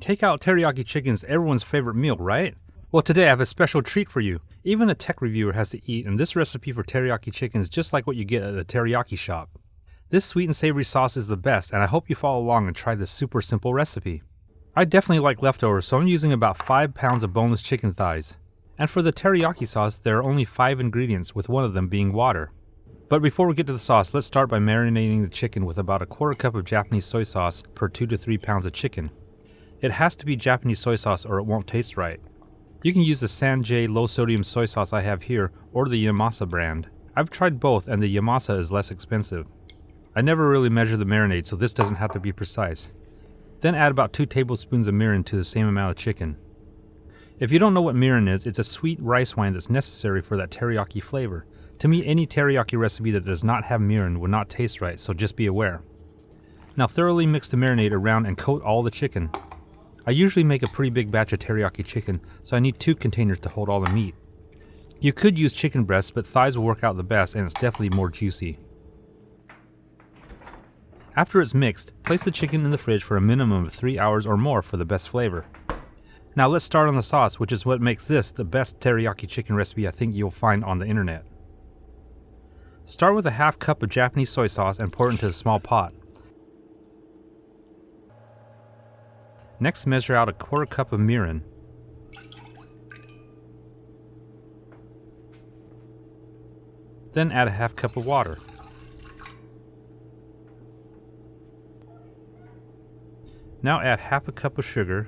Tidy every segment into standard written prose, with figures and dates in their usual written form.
Takeout teriyaki chicken is everyone's favorite meal, right? Well, today I have a special treat for you. Even a tech reviewer has to eat, and this recipe for teriyaki chicken is just like what you get at a teriyaki shop. This sweet and savory sauce is the best, and I hope you follow along and try this super simple recipe. I definitely like leftovers, so I'm using about 5 pounds of boneless chicken thighs. And for the teriyaki sauce, there are only 5 ingredients, with one of them being water. But before we get to the sauce, let's start by marinating the chicken with about a quarter cup of Japanese soy sauce per 2 to 3 pounds of chicken. It has to be Japanese soy sauce or it won't taste right. You can use the Sanjay low sodium soy sauce I have here or the Yamasa brand. I've tried both and the Yamasa is less expensive. I never really measure the marinade, so this doesn't have to be precise. Then add about 2 tablespoons of mirin to the same amount of chicken. If you don't know what mirin is, it's a sweet rice wine that's necessary for that teriyaki flavor. To me, any teriyaki recipe that does not have mirin will not taste right, so just be aware. Now thoroughly mix the marinade around and coat all the chicken. I usually make a pretty big batch of teriyaki chicken, so I need 2 containers to hold all the meat. You could use chicken breasts, but thighs will work out the best and it's definitely more juicy. After it's mixed, place the chicken in the fridge for a minimum of 3 hours or more for the best flavor. Now let's start on the sauce, which is what makes this the best teriyaki chicken recipe I think you'll find on the internet. Start with a half cup of Japanese soy sauce and pour it into a small pot. Next, measure out a quarter cup of mirin. Then add a half cup of water. Now add half a cup of sugar.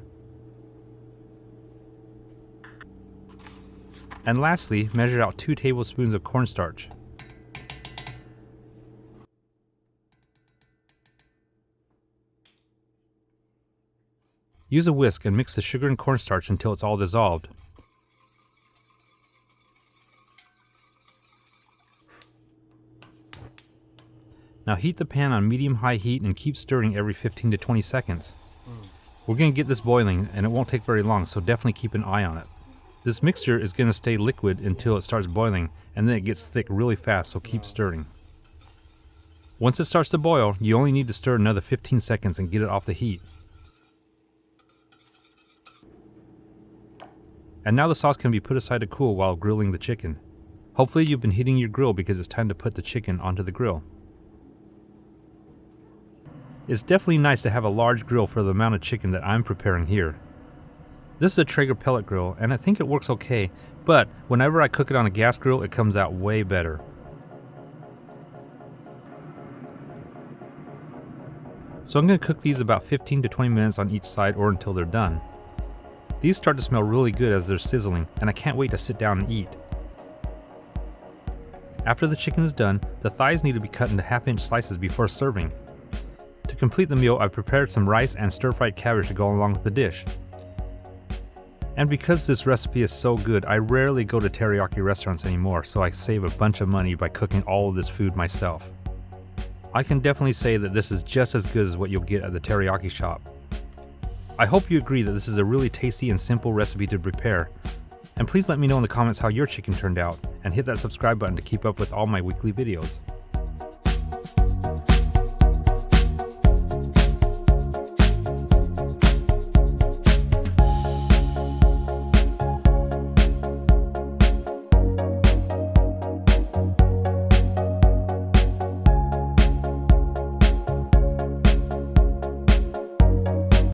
And lastly, measure out 2 tablespoons of cornstarch. Use a whisk and mix the sugar and cornstarch until it's all dissolved. Now heat the pan on medium-high heat and keep stirring every 15 to 20 seconds. We're going to get this boiling and it won't take very long, so definitely keep an eye on it. This mixture is going to stay liquid until it starts boiling, and then it gets thick really fast, so keep stirring. Once it starts to boil, you only need to stir another 15 seconds and get it off the heat. And now the sauce can be put aside to cool while grilling the chicken. Hopefully you've been heating your grill because it's time to put the chicken onto the grill. It's definitely nice to have a large grill for the amount of chicken that I'm preparing here. This is a Traeger pellet grill and I think it works okay, but whenever I cook it on a gas grill it comes out way better. So I'm going to cook these about 15 to 20 minutes on each side or until they're done. These start to smell really good as they're sizzling, and I can't wait to sit down and eat. After the chicken is done, the thighs need to be cut into half-inch slices before serving. To complete the meal, I've prepared some rice and stir-fried cabbage to go along with the dish. And because this recipe is so good, I rarely go to teriyaki restaurants anymore, so I save a bunch of money by cooking all of this food myself. I can definitely say that this is just as good as what you'll get at the teriyaki shop. I hope you agree that this is a really tasty and simple recipe to prepare. And please let me know in the comments how your chicken turned out, and hit that subscribe button to keep up with all my weekly videos.